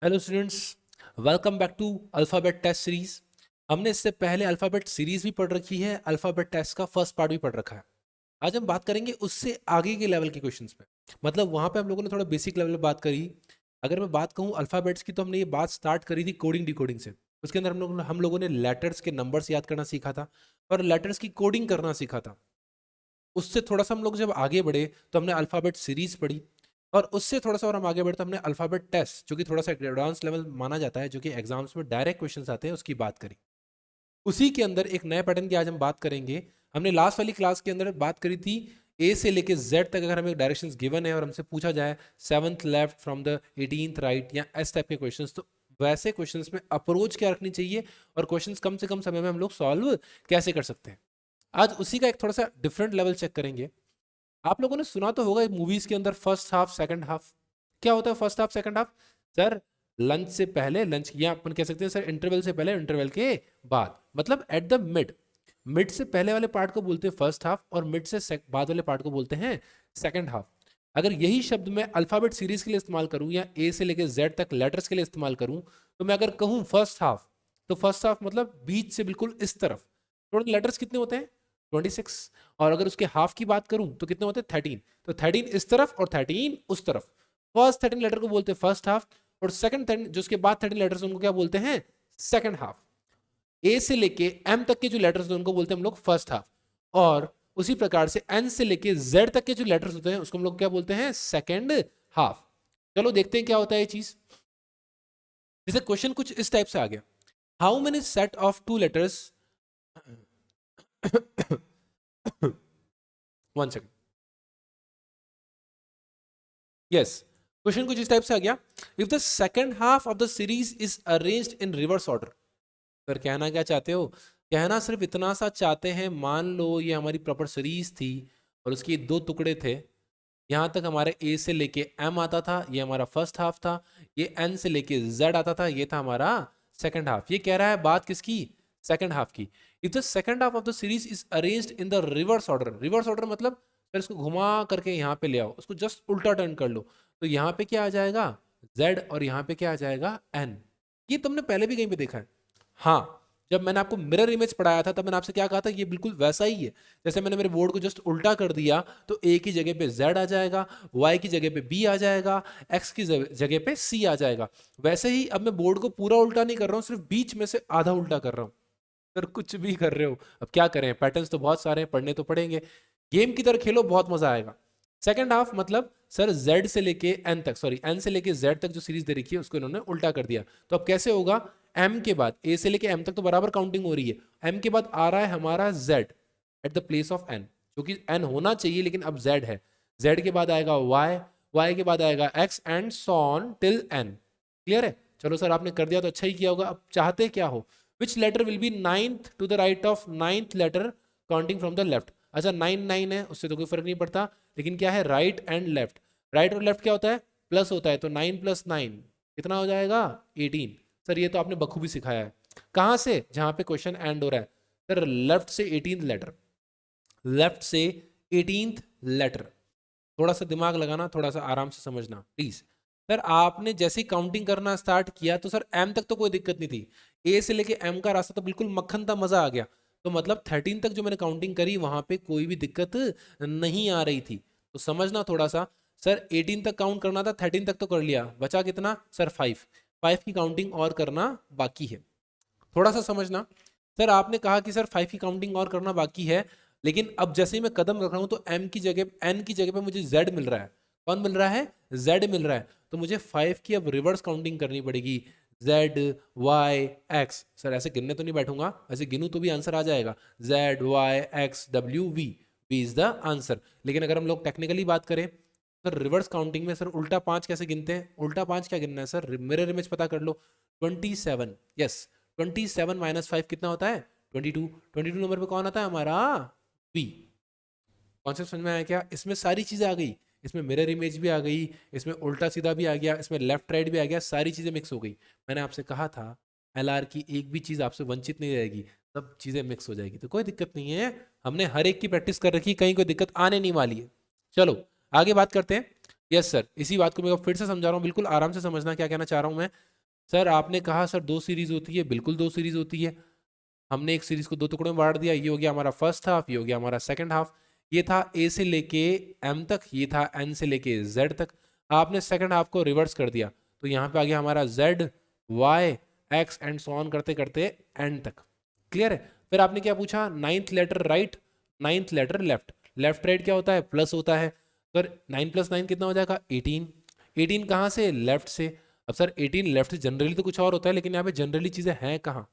Hello students, welcome back to alphabet test series. हमने इससे पहले अल्फ़ाबेट सीरीज भी पढ़ रखी है, अल्फ़ाबेट टेस्ट का फर्स्ट पार्ट भी पढ़ रखा है। आज हम बात करेंगे उससे आगे के लेवल के क्वेश्चंस पे। मतलब वहाँ पे हम लोगों ने थोड़ा बेसिक लेवल पे बात करी। अगर मैं बात कहूँ अल्फ़ाबेट्स की, तो हमने ये बात स्टार्ट करी थी कोडिंग डिकोडिंग से। उसके अंदर हम लोगों ने लेटर्स के नंबर्स याद करना सीखा था और लेटर्स की कोडिंग करना सीखा था। उससे थोड़ा सा हम लोग जब आगे बढ़े तो हमने अल्फ़ाबेट सीरीज पढ़ी, और उससे थोड़ा सा और हम आगे बढ़े तो हमने अल्फ़ाबेट टेस्ट, जो कि थोड़ा सा एडवांस लेवल माना जाता है, जो कि एग्जाम्स में डायरेक्ट क्वेश्चंस आते हैं, उसकी बात करी। उसी के अंदर एक नए पैटर्न की आज हम बात करेंगे। हमने लास्ट वाली क्लास के अंदर बात करी थी ए से लेके जेड तक अगर हमें डायरेक्शंस गिवन है और हमसे पूछा जाए seventh left from the 18th right या एस टाइप के क्वेश्चंस, तो वैसे क्वेश्चंस में अप्रोच क्या रखनी चाहिए और क्वेश्चंस कम से कम समय में हम लोग सॉल्व कैसे कर सकते हैं। आज उसी का एक थोड़ा सा डिफरेंट लेवल चेक करेंगे। आप लोगों ने सुना तो होगा मूवीज के अंदर फर्स्ट हाफ सेकंड हाफ। क्या होता है first half second half? Sir, lunch से पहले लंच, या अपन कह सकते हैं सर इंटरवल से पहले इंटरवल के बाद, मतलब एट द मिड। मिड से पहले वाले पार्ट को बोलते हैं फर्स्ट हाफ और मिड से बाद वाले पार्ट को बोलते हैं सेकंड हाफ। अगर यही शब्द मैं अल्फाबेट सीरीज के लिए इस्तेमाल करूं या ए से लेकर जेड तक लेटर्स के लिए इस्तेमाल करूं, तो मैं अगर कहूं फर्स्ट हाफ, तो फर्स्ट हाफ मतलब बीच से बिल्कुल इस तरफ। टोटल लेटर्स कितने होते हैं? 26। और अगर उसके हाफ की बात करूं तो कितने होते हैं? 13। तो 13 इस तरफ और 13 उस तरफ। फर्स्ट 13 लेटर को बोलते हैं फर्स्ट हाफ, और सेकंड 13 जो उसके बाद 13 लेटर्स उनको क्या बोलते हैं? Second half. ए से लेके एम तक के जो लेटर्स होते हैं उनको बोलते हैं हम लोग फर्स्ट हाफ, और उसी प्रकार से एन से लेके जेड तक के जो लेटर्स होते हैं उसको हम लोग क्या बोलते हैं? Second half. चलो देखते हैं क्या होता है ये चीज। जैसे क्वेश्चन कुछ इस टाइप से आ गया, how many set of two letters, one second, yes, question कुछ इस टाइप से आ गया, if the second half of the series is arranged in reverse order. पर कहना क्या चाहते हो? कहना सिर्फ इतना सा चाहते हैं, मान लो ये हमारी प्रॉपर सीरीज थी और उसके दो टुकड़े थे। यहाँ तक हमारे ए से लेके एम आता था, ये हमारा फर्स्ट हाफ था। ये एन से लेके जेड आता था, ये था हमारा सेकंड हाफ। ये कह रहा है बात किसकी? सेकंड हाफ की। If the second half of the series is arranged in the reverse order, reverse order मतलब फिर इसको घुमा करके यहाँ पे ले आओ, उसको जस्ट उल्टा टर्न कर लो, तो यहाँ पे क्या आ जाएगा? जेड, और यहाँ पे क्या आ जाएगा? एन। ये तुमने पहले भी कहीं पे देखा है। हाँ, जब मैंने आपको मिरर इमेज पढ़ाया था तब मैंने आपसे क्या कहा था, ये बिल्कुल वैसा ही है। जैसे मैंने मेरे बोर्ड को जस्ट उल्टा कर दिया, तो ए की जगह पे जेड आ जाएगा, वाई की जगह पे बी आ जाएगा, एक्स की जगह पे सी आ जाएगा। वैसे ही अब मैं बोर्ड को पूरा उल्टा नहीं कर रहा हूँ, सिर्फ बीच में से आधा उल्टा कर रहा हूँ। सर कुछ भी कर रहे हो, अब क्या करें, पैटर्न्स तो बहुत सारे हैं, पढ़ने तो पड़ेंगे। गेम की तरह खेलो, बहुत मजा आएगा। सेकंड हाफ मतलब सर जेड से लेके एन तक, सॉरी एन से लेके जेड तक जो सीरीज दे रखी है उसको इन्होंने उल्टा कर दिया। तो अब कैसे होगा? एम के बाद ए से लेके एम तक तो बराबर काउंटिंग हो रही है, एम के बाद आ रहा है हमारा Z at the place of N, जो कि एन होना चाहिए लेकिन अब जेड है। जेड के बाद आएगा वाई, वाई के बाद आएगा X and so on till N. Clear है? चलो सर आपने कर दिया तो अच्छा ही किया होगा। अब चाहते क्या हो? Which letter will be ninth to the right of ninth letter counting from the left. अच्छा, 9 9 है, उससे तो कोई फर्क नहीं पड़ता, लेकिन क्या है? Right and left. राइट और लेफ्ट क्या होता है? प्लस होता है, तो 9 + 9 कितना हो जाएगा? 18। सर ये तो आपने बखूबी सिखाया है। कहाँ से? जहां पे क्वेश्चन एंड हो रहा है। सर लेफ्ट से 18th लेटर, लेफ्ट से 18th लेटर। थोड़ा सा दिमाग लगाना, थोड़ा सा आराम से समझना प्लीज। सर आपने जैसे ही काउंटिंग करना स्टार्ट किया तो सर एम तक तो कोई दिक्कत नहीं थी, ए से लेके एम का रास्ता तो बिल्कुल मक्खन था, मजा आ गया। तो मतलब 13 तक जो मैंने काउंटिंग करी वहां पे कोई भी दिक्कत नहीं आ रही थी। तो समझना थोड़ा सा। सर 18 तक काउंट करना था, 13 तक तो कर लिया, बचा कितना सर? 5। 5 की काउंटिंग और करना बाकी है, थोड़ा सा समझना। सर आपने कहा कि सर 5 की काउंटिंग और करना बाकी है, लेकिन अब जैसे ही मैं कदम रख रहा हूं तो एम की जगह, एन की जगह पे मुझे जेड मिल रहा है। कौन मिल रहा है? जेड मिल रहा है। तो मुझे 5 की अब रिवर्स काउंटिंग करनी पड़ेगी। Z Y x. सर ऐसे गिनने तो नहीं बैठूंगा, ऐसे गिनूं तो भी आंसर आ जाएगा। Z Y X W V, V is the answer. लेकिन अगर हम लोग टेक्निकली बात करें, सर रिवर्स काउंटिंग में सर उल्टा 5 कैसे गिनते हैं? उल्टा 5 क्या गिनना है सर? मिरर इमेज पता कर लो। 27, यस। 27 - 5 कितना होता है? 22। 22 नंबर पे कौन आता है हमारा? बी। कॉन्सेप्ट समझ में आया क्या? इसमें सारी चीजें आ गई, इसमें मिरर इमेज भी आ गई, इसमें उल्टा सीधा भी आ गया, इसमें लेफ्ट राइट भी आ गया, सारी चीजें मिक्स हो गई। मैंने आपसे कहा था एलआर की एक भी चीज आपसे वंचित नहीं रहेगी, सब चीजें मिक्स हो जाएगी, तो कोई दिक्कत नहीं है। हमने हर एक की प्रैक्टिस कर रखी, कहीं कोई दिक्कत आने नहीं वाली है। चलो आगे बात करते हैं। यस सर, इसी बात को मैं फिर से समझा रहा हूँ, बिल्कुल आराम से समझना क्या कहना चाह रहा हूँ मैं। सर आपने कहा सर दो सीरीज होती है, बिल्कुल दो सीरीज होती है। हमने एक सीरीज को दो टुकड़ों में बांट दिया, ये हो गया हमारा फर्स्ट हाफ, ये हो गया हमारा सेकंड हाफ। ये था ए से लेके एम तक, ये था एन से लेके जेड तक। आपने सेकंड हाफ को रिवर्स कर दिया, तो यहाँ पे आ गया हमारा Z, Y, X and so on करते करते एंड तक। क्लियर है? फिर आपने क्या पूछा, ninth letter right, ninth letter left. Left right क्या होता है, प्लस होता है। सर 9 + 9 कितना हो जाएगा, 18। 18 कहाँ से, लेफ्ट से। अब सर 18 लेफ्ट से जनरली तो कुछ और होता है, लेकिन यहाँ पे जनरली चीजें हैं कहाँ।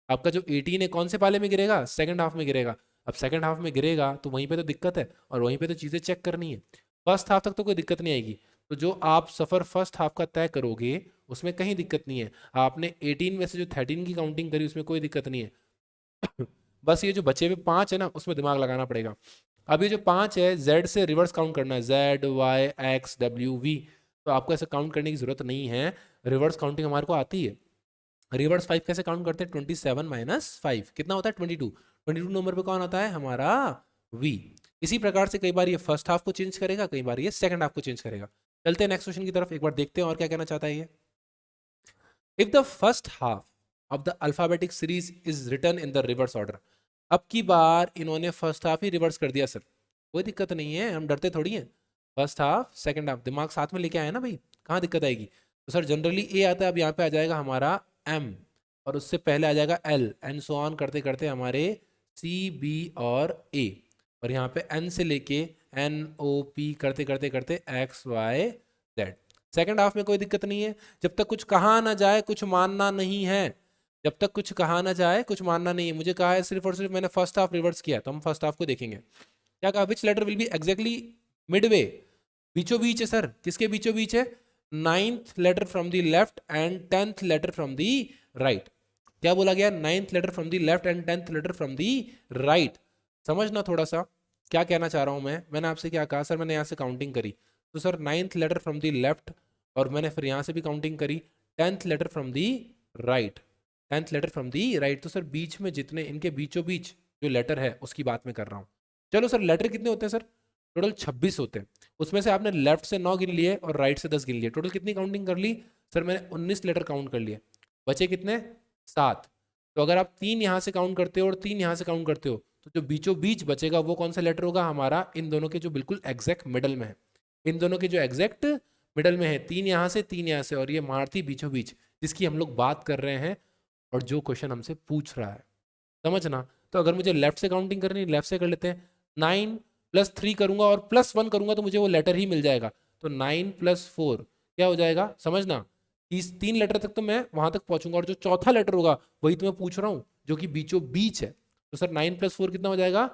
आपका जो 18 है कौन से पाले में गिरेगा, सेकंड हाफ में गिरेगा। अब सेकंड हाफ में गिरेगा तो वहीं पे तो दिक्कत है, और वहीं पे तो चीजें चेक करनी है। फर्स्ट हाफ तक तो कोई दिक्कत नहीं आएगी। तो जो आप सफर फर्स्ट हाफ का तय करोगे उसमें कहीं दिक्कत नहीं है। आपने 18 में से जो 13 की काउंटिंग करी उसमें कोई दिक्कत नहीं है। बस ये जो बचे हुए 5 है ना, उसमें दिमाग लगाना पड़ेगा। अब ये जो 5 है, जेड से रिवर्स काउंट करना है, Z, Y, X, W, V. तो आपको ऐसे काउंट करने की जरूरत नहीं है, रिवर्स काउंटिंग हमारे को आती है। रिवर्स 5 कैसे काउंट करते हैं, 27 - 5 कितना होता है, 22। 22 नंबर पे कौन आता है, हमारा वी। इसी प्रकार से कई बार ये फर्स्ट हाफ को चेंज करेगा, कई बार ये सेकंड हाफ को चेंज करेगा। चलते हैं नेक्स्ट क्वेश्चन की तरफ, एक बार देखते हैं और क्या कहना चाहता है ये। If the first half of the alphabetic series is written in the reverse order. अब की बार इन्होंने फर्स्ट हाफ ही रिवर्स कर दिया सर, कोई दिक्कत नहीं है, हम डरते थोड़ी हैं। फर्स्ट हाफ सेकंड हाफ दिमाग साथ में लेके आए ना भाई, कहाँ दिक्कत आएगी। तो सर जनरली ए आता है, अब यहाँ पे आ जाएगा हमारा एम, और उससे पहले आ जाएगा एल, एंड सो ऑन करते करते हमारे सी, बी और ए, और यहाँ पे एन से लेके एन, ओ, पी करते करते करते X, Y, Z. Second half में कोई दिक्कत नहीं है, जब तक कुछ कहा ना जाए कुछ मानना नहीं है। जब तक कुछ कहा ना जाए कुछ मानना नहीं है। मुझे कहा है सिर्फ और सिर्फ मैंने फर्स्ट हाफ रिवर्स किया, तो हम फर्स्ट हाफ को देखेंगे। क्या कहा, which letter will be exactly midway, बीचों बीच है सर, किसके बीचों बीच है, ninth letter from the left and 10th letter from the right. क्या बोला गया, ninth letter from the left and 10th letter from the right. समझना थोड़ा सा क्या कहना चाह रहा हूं मैं। मैंने आपसे क्या कहा सर, मैंने यहाँ से काउंटिंग करी, तो sir ninth letter from the left, और मैंने फिर यहाँ से भी काउंटिंग करी, 10th letter from the right, 10th letter from the right. तो सर बीच में जितने इनके बीचों बीच जो लेटर है उसकी बात मैं कर रहा हूँ। चलो सर लेटर कितने होते हैं सर, टोटल 26 होते हैं। उसमें से आपने लेफ्ट से 9 गिन लिए और राइट से 10 गिन लिए, टोटल कितनी काउंटिंग कर ली सर, मैंने 19 लेटर काउंट कर लिए। बचे कितने, 7। तो अगर आप 3 यहाँ से काउंट करते हो और 3 यहाँ से काउंट करते हो, तो जो बीचों बीच बचेगा वो कौन सा लेटर होगा, हमारा इन दोनों के जो बिल्कुल एग्जैक्ट मिडल में है, इन दोनों के जो एग्जैक्ट मिडल में है, 3 यहाँ से 3 यहाँ से, और ये मारती बीचों बीच जिसकी हम लोग बात कर रहे हैं और जो क्वेश्चन हमसे पूछ रहा है। समझना। तो अगर मुझे लेफ्ट से काउंटिंग करनी, लेफ्ट से कर लेते हैं। 9 + 3 करूंगा और +1 करूंगा तो मुझे वो लेटर ही मिल जाएगा। तो 9 + 4 क्या हो जाएगा, समझना। इस 3 लेटर तक तो मैं वहां तक पहुंचूंगा, और जो चौथा लेटर होगा वही तो मैं पूछ रहा हूँ जो कि बीचों बीच है। तो सर 9 + 4 कितना हो जाएगा,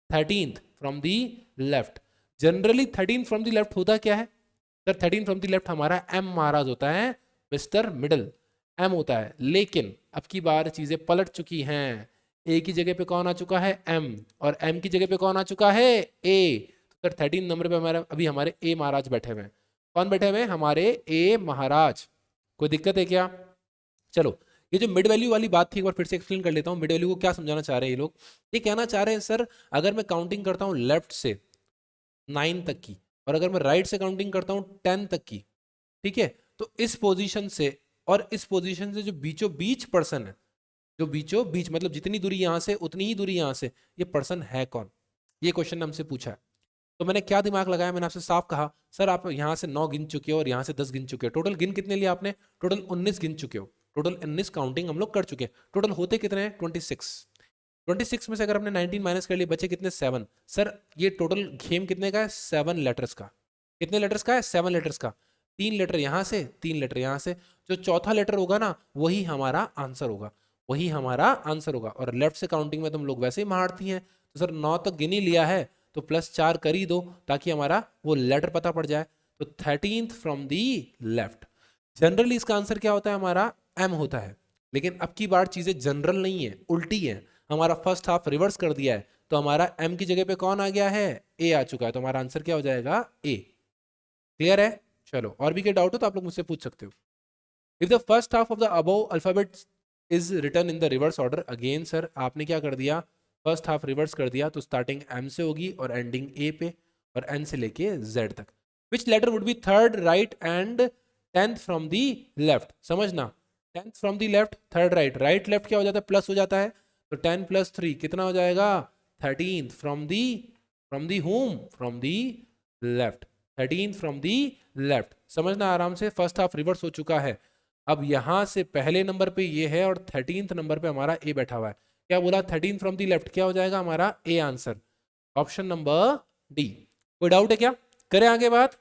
13th from the left. Generally 13th from the left होता क्या है सर, 13 फ्रॉम दी लेफ्ट हमारा एम महाराज होता है, मिस्टर मिडल, एम होता है। लेकिन अब की बार चीजें पलट चुकी हैं, ए की जगह पे कौन आ चुका है, एम, और एम की जगह पे कौन आ चुका है, ए। तो सर 13 नंबर पे हमारे अभी हमारे ए महाराज बैठे हुए हैं। कौन बैठे हुए हैं, हमारे ए महाराज। कोई दिक्कत है क्या। चलो ये जो मिड वैल्यू वाली बात थी एक बार फिर से एक्सप्लेन कर लेता हूँ। मिड वैल्यू को क्या समझाना चाह रहे हैं ये लोग, ये कहना चाह रहे हैं सर अगर मैं काउंटिंग करता हूँ लेफ्ट से 9 तक की, और अगर मैं राइट से काउंटिंग करता हूँ 10 तक की, ठीक है, तो इस पोजीशन से और इस पोजीशन से जो बीचों बीच पर्सन है, जो बीचों बीच मतलब जितनी दूरी यहां से उतनी ही दूरी यहां से, ये पर्सन है कौन, ये क्वेश्चन ने हमसे पूछा है। तो मैंने क्या दिमाग लगाया, मैंने आपसे साफ कहा सर आप यहां से 9 गिन चुके हो और यहां से 10 गिन चुके हो, टोटल गिन कितने लिए आपने, टोटल 19 गिन चुके हो, टोटल 19 काउंटिंग हम लोग कर चुके हैं। टोटल होते कितने हैं, 26। 26 में से अगर हमने 19 माइनस कर लिए बचे कितने, 7। सर ये टोटल गेम कितने का है, 7 लेटर्स का। कितने लेटर्स का है, 7 लेटर्स का। 3 लेटर यहां से 3 लेटर यहां से, जो चौथा लेटर होगा ना वही हमारा आंसर होगा, वही हमारा आंसर होगा। और लेफ्ट से काउंटिंग में तुम लोग वैसे ही मारती हैं, तो सर 9 तक गिन ही लिया है तो +4 कर ही दो ताकि हमारा वो लेटर पता पड़ जाए। तो 13th from the left. Generally इसका आंसर क्या होता है, हमारा एम होता है। लेकिन अब की बार चीजें जनरल नहीं है, उल्टी है। हमारा फर्स्ट हाफ रिवर्स कर दिया है, तो हमारा एम की जगह पे कौन आ गया है, ए आ चुका है, तो हमारा आंसर क्या हो जाएगा, ए। क्लियर है। चलो और भी कोई डाउट हो तो आप लोग मुझसे पूछ सकते हो। If the first half of the above alphabet is written in the reverse order, again sir आपने क्या कर दिया, फर्स्ट हाफ रिवर्स कर दिया, तो स्टार्टिंग एम से होगी और एंडिंग ए पे, और एन से लेके जेड तक। Which letter would be third right and 10th from the left? समझना, 10th from the left, third right, right left क्या हो जाता है, प्लस हो जाता है, तो 10 + 3 कितना हो जाएगा, 13th from the home, from the left, 13th from the left. समझना आराम से, फर्स्ट हाफ रिवर्स हो चुका है। अब यहां से पहले नंबर पे ये है और 13th नंबर पे हमारा ए बैठा हुआ है। क्या बोला, 13th फ्रॉम दी लेफ्ट, क्या हो जाएगा हमारा A answer, option number D. कोई डाउट है क्या, करें आगे बात?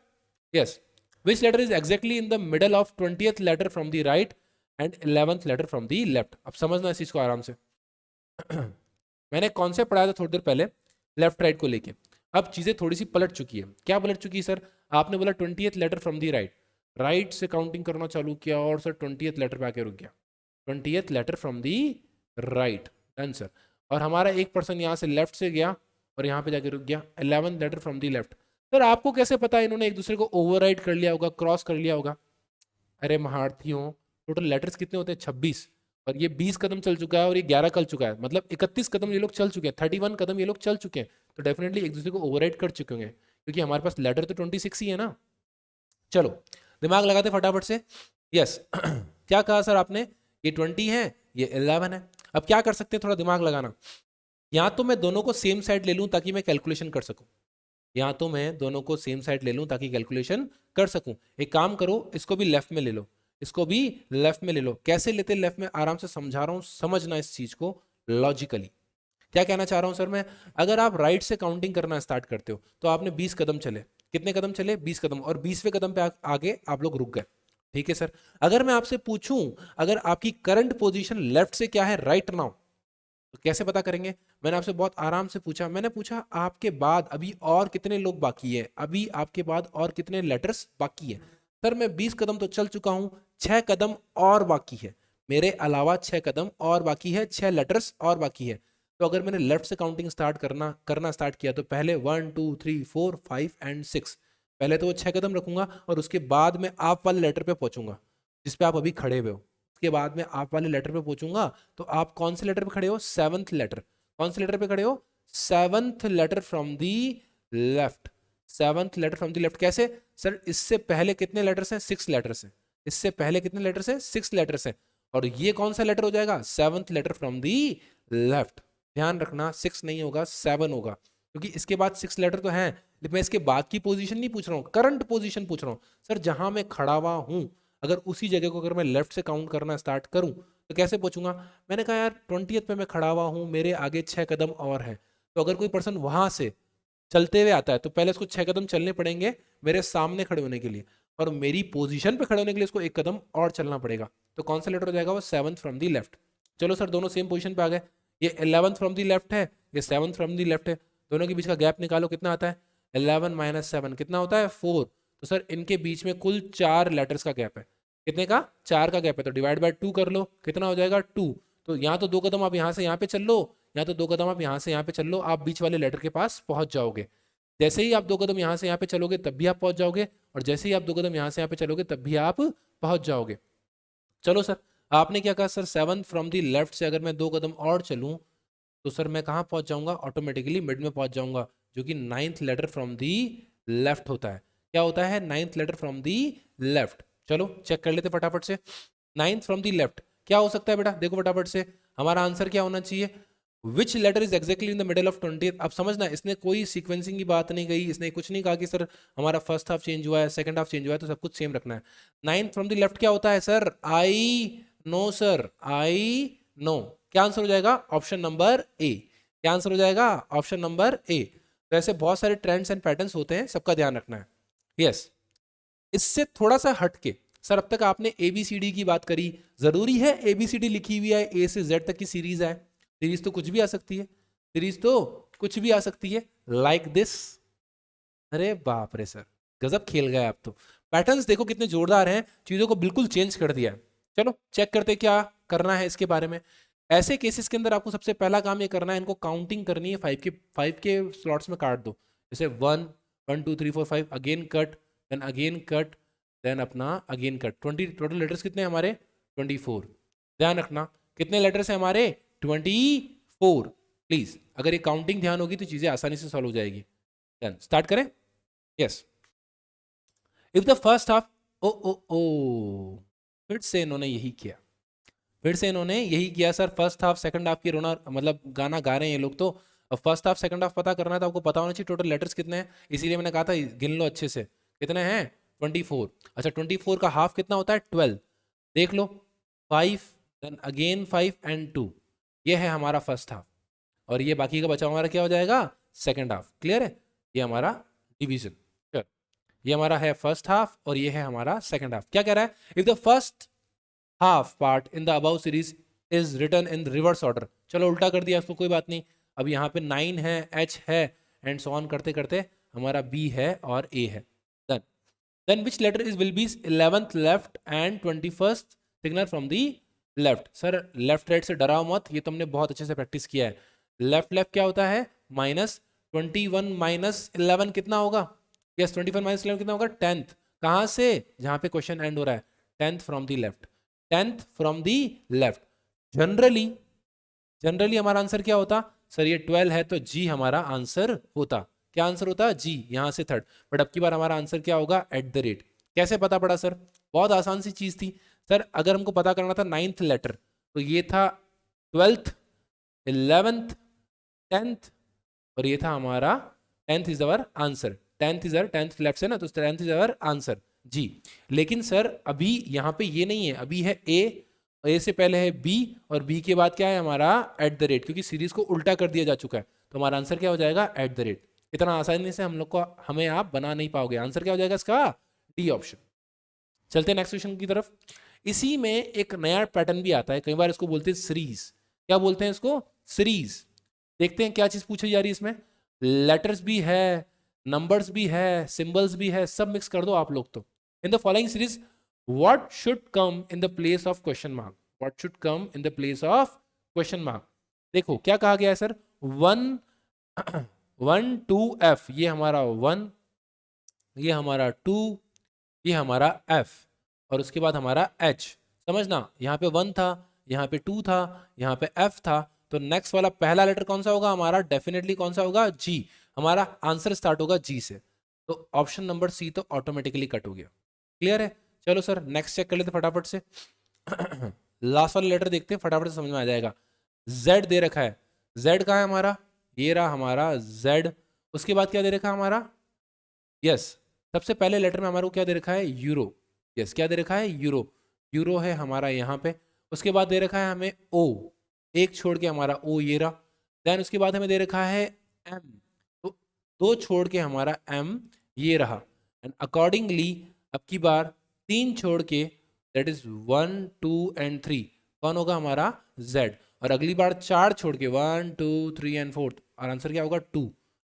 Yes, which letter is exactly in the middle of 20th letter from the right and 11th letter from the left? अब समझना इस चीज को आराम से। मैंने कॉन्सेप्ट पढ़ाया था थोड़ी देर पहले लेफ्ट राइट को लेके, अब चीजें थोड़ी सी पलट चुकी है। क्या पलट चुकी है सर? आपने बोला 20th letter from the right, right से काउंटिंग करना चालू किया और सर 20th लेटर पे आके रुक गया, 20th letter from the right, done sir. और हमारा एक पर्सन यहाँ से लेफ्ट से गया और यहाँ पे जाके रुक गया, 11th letter from the left. Sir आपको कैसे पता इन्होंने एक दूसरे को ओवरराइड कर लिया होगा, क्रॉस कर लिया होगा? अरे महारथियों, टोटल लेटर्स कितने होते हैं, 26, और ये 20 कदम चल चुका है और ये 11 चल चुका है, मतलब 31 कदम ये लोग चल चुके हैं, 31 कदम ये लोग चल चुके हैं, तो डेफिनेटली एक दूसरे को ओवरराइड कर चुके होंगे, क्योंकि हमारे पास लेटर तो 26 ही है ना। चलो दिमाग लगाते फटाफट से। यस क्या कहा सर आपने, ये 20 है, ये 11 है। अब क्या कर सकते हैं, थोड़ा दिमाग लगाना, या तो मैं दोनों को सेम साइड ले लूं ताकि मैं कैलकुलेशन कर सकूं, या तो मैं दोनों को सेम साइड ले लूं ताकि कैलकुलेशन कर सकूं। एक काम करो, इसको भी लेफ्ट में ले लो, इसको भी लेफ्ट में ले लो। कैसे लेते लेफ्ट में, आराम से समझा रहा हूं, समझना इस चीज को लॉजिकली। क्या कहना चाह रहा हूं सर मैं, अगर आप राइट से काउंटिंग करना स्टार्ट करते हो तो आपने 20 कदम चले, कितने कदम चले, 20 कदम, और 20वें कदम पे आगे आप लोग रुक गए, ठीक है सर। अगर मैं आपसे पूछूं, अगर आपकी करंट पोजीशन लेफ्ट से क्या है राइट नाउ, तो कैसे पता करेंगे? मैंने आपसे बहुत आराम से पूछा, मैंने पूछा आपके बाद अभी और कितने लोग बाकी है, अभी आपके बाद और कितने लेटर्स बाकी है। सर मैं 20 कदम तो चल चुका हूं, 6 कदम और बाकी है, मेरे अलावा 6 कदम और बाकी है, 6 लेटर्स और बाकी है। तो अगर मैंने लेफ्ट से काउंटिंग स्टार्ट करना स्टार्ट किया, तो पहले 1 2 3 4 5 एंड 6, पहले तो वो 6 कदम रखूंगा और उसके बाद में आप वाले लेटर पे पहुंचूंगा जिसपे आप अभी खड़े हुए हो। उसके बाद में आप वाले लेटर पे पहुंचूंगा, तो आप कौन से लेटर पे खड़े हो, 7th लेटर। कौन से लेटर पे खड़े हो, 7th letter from the left, 7th letter from the left. कैसे सर, इससे पहले कितने लेटर्स हैं, 6 लेटर्स हैं, इससे पहले कितने लेटर्स हैं, 6 लेटर्स हैं, और ये कौन सा लेटर हो जाएगा, 7th letter from the left. ध्यान रखना 6 नहीं होगा, 7 होगा, क्योंकि इसके बाद 6 लेटर तो हैं, लेकिन मैं इसके बाद की पोजीशन नहीं पूछ रहा हूँ, करंट पोजीशन पूछ रहा हूँ। सर जहां मैं खड़ा हुआ हूं, अगर उसी जगह को अगर मैं लेफ्ट से काउंट करना स्टार्ट करूं तो कैसे पहुंचूंगा? मैंने कहा यार 20th पे मैं खड़ा हुआ हूं, मेरे आगे 6 कदम और है, तो अगर कोई पर्सन वहां से चलते हुए आता है तो पहले उसको 6 कदम चलने पड़ेंगे मेरे सामने खड़े होने के लिए, और मेरी पोजीशन पे खड़े होने के लिए उसको 1 कदम और चलना पड़ेगा। तो कौन सा लेटर हो जाएगा, वो 7th फ्रॉम दी लेफ्ट। चलो सर दोनों सेम पोजीशन पे आ गए, ये 11th फ्रॉम दी लेफ्ट है, ये 7th फ्रॉम दी लेफ्ट है, दोनों के बीच का गैप निकालो, कितना आता है, 11 - 7 कितना होता है, 4। तो सर इनके बीच में कुल 4 लेटर्स का गैप है, कितने का, 4 का गैप है, तो डिवाइड बाय 2 कर लो, कितना हो जाएगा 2। तो यहाँ तो 2 कदम आप यहाँ से यहाँ पे चल लो, या तो 2 कदम आप यहाँ से यहाँ पे चल लो, आप बीच वाले लेटर के पास पहुंच जाओगे। जैसे ही आप 2 कदम यहाँ से यहाँ पे चलोगे तब भी आप पहुंच जाओगे, और जैसे ही आप 2 कदम यहाँ से यहाँ पे चलोगे तब भी आप पहुंच जाओगे। चलो सर, आपने क्या कहा sir, 7th from the left से अगर मैं 2 कदम और चलूं तो सर मैं कहाँ पहुंच जाऊंगा, ऑटोमेटिकली मिड में पहुंच जाऊंगा, जो कि 9th letter from the left होता है। क्या होता है, 9th letter from the left. चलो चेक कर लेते फटाफट से, 9th फ्रॉम दी लेफ्ट क्या हो सकता है बेटा, देखो फटाफट से हमारा आंसर क्या होना चाहिए, which letter is exactly in the middle of 20th। अब समझना, इसने कोई सीक्वेंसिंग की बात नहीं कही, इसने कुछ नहीं कहा कि सर हमारा फर्स्ट हाफ चेंज हुआ है, सेकंड हाफ चेंज हुआ है, तो सब कुछ सेम रखना है। 9th फ्रॉम द लेफ्ट क्या होता है sir, I know sir, I know. क्या आंसर हो जाएगा, ऑप्शन नंबर ए। क्या आंसर हो जाएगा, ऑप्शन नंबर ए। तो ऐसे बहुत सारे ट्रेंड्स एंड पैटर्न्स होते हैं, सबका ध्यान रखना है। यस, इससे थोड़ा सा हटके, सर अब तक आपने एबीसीडी की बात करी, जरूरी है एबीसीडी लिखी हुई है, ए से जेड तक की सीरीज है, सीरीज तो कुछ भी आ सकती है, सीरीज तो कुछ भी आ सकती है, लाइक दिस। अरे बाप रे सर, गजब खेल गए आप तो, पैटर्न्स देखो कितने जोरदार हैं, चीजों को बिल्कुल चेंज कर दिया है। चलो चेक करते क्या करना है इसके बारे में। ऐसे केसेस के अंदर आपको सबसे पहला काम ये करना है, इनको काउंटिंग करनी है, 5 के स्लॉट्स में काट दो, जैसे 1 1 2 3 4 5, again cut, then again cut, then अपना अगेन कट। 20 टोटल लेटर्स कितने हैं हमारे, 24। ध्यान रखना कितने लेटर्स हैं हमारे, 24। प्लीज अगर ये काउंटिंग ध्यान होगी तो चीजें आसानी से सॉल्व हो जाएगी। डन, स्टार्ट करें। Yes, if the first half, O O O, फिर से इन्होंने यही किया, फिर से इन्होंने यही किया sir. First half second half की रोना मतलब गाना गा रहे हैं ये लोग तो। अब फर्स्ट हाफ सेकंड हाफ पता करना है तो आपको पता होना चाहिए टोटल लेटर्स कितने हैं, इसीलिए मैंने कहा था गिन लो अच्छे से। कितने हैं? 24। अच्छा 24 का हाफ कितना होता है? 12। देख लो 5 देन अगेन 5 एंड 2, ये है हमारा फर्स्ट हाफ। और ये बाकी का बचा हमारा क्या हो जाएगा? Second half. क्लियर है? ये हमारा डिवीजन। ये हमारा है फर्स्ट हाफ और ये है हमारा सेकंड हाफ। क्या कह रहा है? If the first half part in the above series is written in reverse order. चलो उल्टा कर दिया इसको, कोई बात नहीं। अब यहाँ पे 9 है, H है एंड सो ऑन करते करते हमारा B है और A है। Done. Then which letter is will be 11th left and 21st signal from the left. Sir left right से डराओ मत, ये तुमने बहुत अच्छे से प्रैक्टिस किया है। लेफ्ट लेफ्ट क्या होता है? -21 - 11 कितना होगा? यस 21 - 11 कितना होगा? 10th। कहाँ से? जहाँ पे क्वेश्चन एंड हो रहा है, 10th from the left, 10th from the left. Generally हमारा आंसर क्या होता? सर ये 12 है तो जी हमारा आंसर होता। क्या आंसर होता? जी, यहां से थर्ड। बट अब की बार हमारा आंसर क्या होगा? @ कैसे पता पड़ा सर? बहुत आसान सी चीज थी सर। अगर हमको पता करना था 9th लेटर तो ये था 12th, 11th, 10th और ये था हमारा 10th is our answer. 10th is our 10th left से ना, तो 10th इज अवर आंसर जी। लेकिन सर अभी यहाँ पे ये नहीं है, अभी है ए से पहले है बी और बी के बाद क्या है हमारा? @, क्योंकि सीरीज को उल्टा कर दिया जा चुका है। तो हमारा आंसर क्या हो जाएगा? @। इतना आसानी से हम लोग को हमें आप बना नहीं पाओगे। आंसर क्या हो जाएगा इसका? D option. चलते हैं नेक्स्ट क्वेश्चन की तरफ। इसी में एक नया पैटर्न भी आता है, कई बार इसको बोलते हैं सीरीज। क्या बोलते हैं इसको? सीरीज। देखते हैं क्या चीज पूछी जा रही है इसमें। लेटर्स भी है, नंबर्स भी है, सिंबल्स भी है, सब मिक्स कर दो आप लोग तो। In the following series what should come in the place of question mark? What should come in the place of question mark? देखो क्या कहा गया है सर। 1 1 2 F, ये हमारा 1, ये हमारा 2, ये हमारा F और उसके बाद हमारा H। समझना, यहाँ पे 1 था, यहाँ पे 2 था, यहाँ पे F था, तो नेक्स्ट वाला पहला लेटर कौन सा होगा हमारा? डेफिनेटली कौन सा होगा? G। हमारा आंसर स्टार्ट होगा G से, तो ऑप्शन नंबर C तो ऑटोमेटिकली कट हो गया। क्लियर है? चलो सर नेक्स्ट चेक कर लेते फटाफट से। लास्ट वाला लेटर देखते हैं, फटाफट से समझ में आ जाएगा। Z दे रखा है, Z कहाँ है हमारा? ये रहा हमारा Z। उसके बाद क्या दे रखा है हमारा? यस, सबसे पहले लेटर में हमारे को क्या दे रखा है? यूरो। यस, क्या दे रखा है? यूरो। यूरो है हमारा यहाँ पे। उसके बाद दे रखा है हमें ओ, एक छोड़ के हमारा ओ ये रहा। देन उसके बाद हमें दे रखा है एम, तो दो छोड़ के हमारा एम ये रहा। एंड अकॉर्डिंगली अब की बार 3 छोड़ के, दैट इज 1 2 एंड 3, कौन होगा हमारा? जेड। और अगली बार 4 छोड़ के 1 2 3 एंड 4, और आंसर क्या होगा? 2।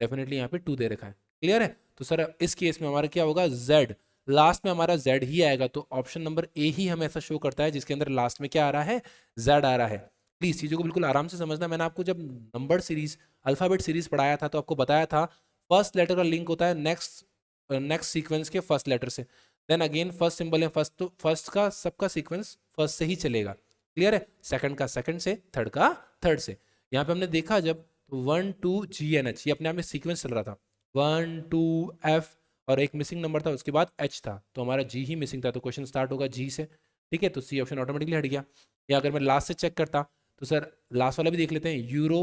डेफिनेटली यहाँ पे 2 दे रखा है। क्लियर है? तो सर इस केस में हमारा क्या होगा? Z। लास्ट में हमारा Z ही आएगा, तो ऑप्शन नंबर ए ही हमें ऐसा शो करता है जिसके अंदर लास्ट में क्या आ रहा है? Z आ रहा है। प्लीज चीजों को बिल्कुल आराम से समझना। मैंने आपको जब नंबर सीरीज, अल्फाबेट सीरीज पढ़ाया था तो आपको बताया था फर्स्ट लेटर का लिंक होता है नेक्स्ट सीक्वेंस के फर्स्ट लेटर से। देन अगेन फर्स्ट सिंबल है फर्स्ट, तो फर्स्ट का सबका सीक्वेंस फर्स्ट से ही चलेगा। क्लियर है? सेकंड का सेकंड से, थर्ड का थर्ड से। यहाँ पे हमने देखा जब 1 2 GNH, ये अपने आप में सीक्वेंस चल रहा था। 1 2 F और एक मिसिंग नंबर था, उसके बाद H था, तो हमारा G ही मिसिंग था, तो क्वेश्चन स्टार्ट होगा G से। ठीक है, तो C ऑप्शन ऑटोमेटिकली हट गया। या अगर मैं लास्ट से चेक करता तो सर लास्ट वाला भी देख लेते हैं, यूरो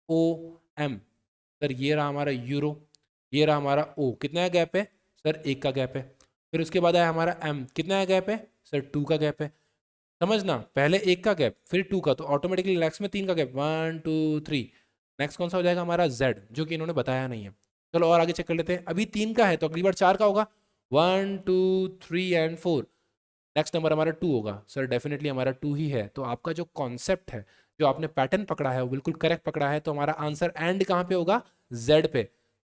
ओ एम। सर ये रहा हमारा यूरो, ये रहा हमारा ओ, कितना गैप है सर? 1 का गैप है। फिर उसके बाद आया हमारा एम, कितना गैप है सर? 2 का गैप है। समझना, पहले 1 का गैप फिर 2 का, तो ऑटोमेटिकली नेक्स्ट में 3 का गैप, 1 2 3। नेक्स्ट कौन सा हो जाएगा हमारा? Z, जो कि इन्होंने बताया नहीं है। चलो और आगे चेक कर लेते हैं। अभी 3 का है तो अगली बार 4 का होगा, 1 2 3 एंड 4। नेक्स्ट नंबर हमारा 2 होगा। सर डेफिनेटली हमारा 2 ही है, तो आपका जो कॉन्सेप्ट है, जो आपने पैटर्न पकड़ा है वो बिल्कुल करेक्ट पकड़ा है। तो हमारा आंसर एंड कहाँ पे होगा? Z पे।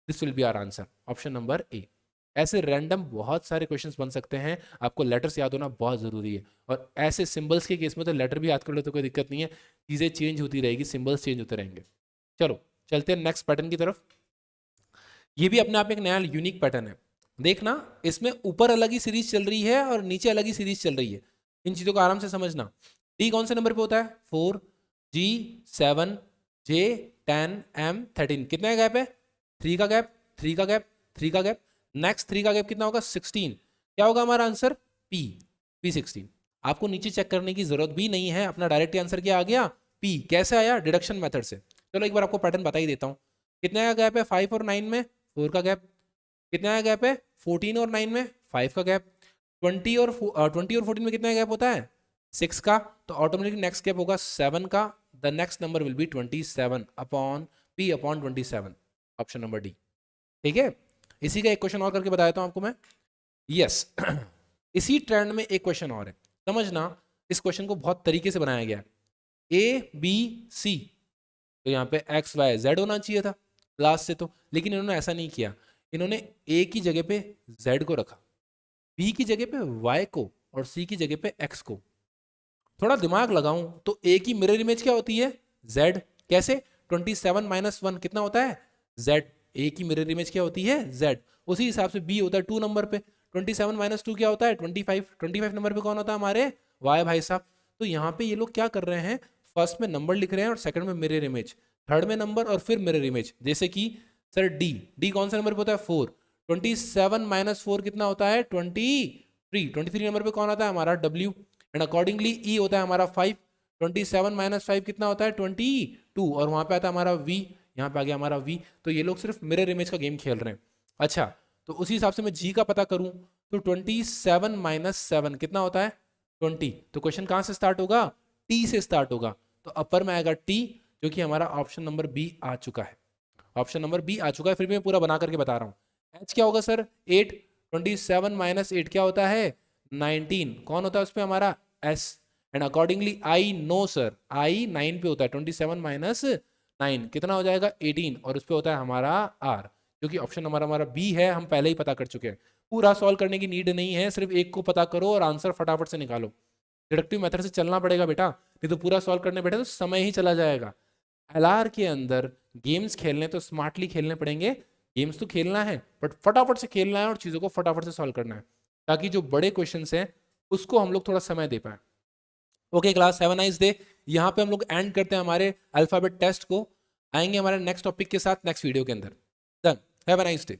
This will be our answer, option number A. ऐसे रैंडम बहुत सारे क्वेश्चंस बन सकते हैं, आपको लेटर्स याद होना बहुत ज़रूरी है। और ऐसे सिंबल्स के केस में तो लेटर भी याद कर लो तो कोई दिक्कत नहीं है, चीज़ें चेंज होती रहेगी, सिंबल्स चेंज होते रहेंगे। चलो चलते हैं नेक्स्ट पैटर्न की तरफ। ये भी अपने आप में एक नया यूनिक पैटर्न है। देखना, इसमें ऊपर अलग ही सीरीज चल रही है और नीचे अलग ही सीरीज चल रही है। इन चीज़ों को आराम से समझना। डी कौन से नंबर पे होता है? 4, G 7, J 10, M 13। कितना गैप है? 3 का गैप, 3 का गैप, 3 का गैप। नेक्स्ट 3 का गैप कितना होगा? 16। क्या होगा हमारा आंसर? P16। आपको नीचे चेक करने की जरूरत भी नहीं है, अपना डायरेक्ट आंसर क्या आ गया? P। कैसे आया? डिडक्शन मेथड से। चलो एक बार आपको पैटर्न बता ही देता हूँ। कितने का गैप है 5 और 9 में? 4 का गैप। कितना का गैप है 14 और 9 में? 5 का गैप। 20 और 14 में कितना गैप होता है? 6 का। तो ऑटोमेटिकली नेक्स्ट गैप होगा 7 का। The next number will be 27 upon P upon 27। Option number D. ठीक है, इसी का एक क्वेश्चन और करके बता देता हूं आपको मैं। यस इसी ट्रेंड में एक क्वेश्चन और है, समझना। इस क्वेश्चन को बहुत तरीके से बनाया गया है। ABC, तो यहाँ पे XYZ होना चाहिए था लास्ट से, तो लेकिन इन्होंने ऐसा नहीं किया। इन्होंने A की जगह पे Z को रखा, B की जगह पे Y को, और C की जगह पे X को। थोड़ा दिमाग लगाऊं तो A की मिरर इमेज क्या होती है? Z। कैसे? 27 माइनस 1 कितना होता है? Z। A की मिरर इमेज क्या होती है? Z। उसी हिसाब से B होता है 2 नंबर पे। 27 माइनस 2 क्या होता है? 25। 25 नंबर पे कौन होता है? हमारे Y भाई साहब। तो यहाँ पे ये लोग क्या कर रहे हैं, फर्स्ट में नंबर लिख रहे हैं और सेकंड में मिरर इमेज, थर्ड में नंबर और फिर मिरर इमेज। जैसे कि सर डी कौन सा नंबर पे होता है? 4। 27 माइनस 4 कितना होता है? 23। 23 नंबर पे कौन आता है? हमारा W। एंड अकॉर्डिंगली ई होता है हमारा 5। 27 माइनस 5 कितना होता है? 22। और वहां पे आता है हमारा V। यहाँ पे आ गया हमारा V। तो ये लोग सिर्फ मिरर इमेज का गेम खेल रहे हैं। अच्छा, तो उसी हिसाब से मैं G का पता करूं तो 27 माइनस 7 कितना होता है? 20। तो क्वेश्चन कहां से स्टार्ट होगा? T से स्टार्ट होगा। तो अपर में आएगा T, जो कि हमारा ऑप्शन नंबर बी आ चुका है। ऑप्शन नंबर बी आ चुका है, फिर भी मैं पूरा बना करके बता रहा हूँ। H क्या होगा सर? 8। 27 माइनस 8 क्या होता है? 19। कौन होता है उस पर? हमारा S। And accordingly I know sir, I 9 पे होता है। 27 माइनस 9 कितना हो जाएगा? 18। और उस पर होता है हमारा R, क्योंकि ऑप्शन नंबर हमारा बी है, हम पहले ही पता कर चुके हैं। पूरा सॉल्व करने की नीड नहीं है, सिर्फ एक को पता करो और आंसर फटाफट से निकालो। डिडक्टिव मेथड से चलना पड़ेगा बेटा, नहीं तो पूरा सॉल्व करने बैठे तो समय ही चला जाएगा। LR के अंदर गेम्स खेलने तो स्मार्टली खेलने पड़ेंगे। गेम्स तो खेलना है बट फटाफट से खेलना है और चीज़ों को फटाफट से सॉल्व करना है, ताकि जो बड़े क्वेश्चंस हैं उसको हम लोग थोड़ा समय दे पाए। Okay class, have a nice day. यहाँ पे हम लोग एंड करते हैं हमारे अल्फाबेट टेस्ट को। आएंगे हमारे नेक्स्ट टॉपिक के साथ नेक्स्ट वीडियो के अंदर। Done, have a nice day.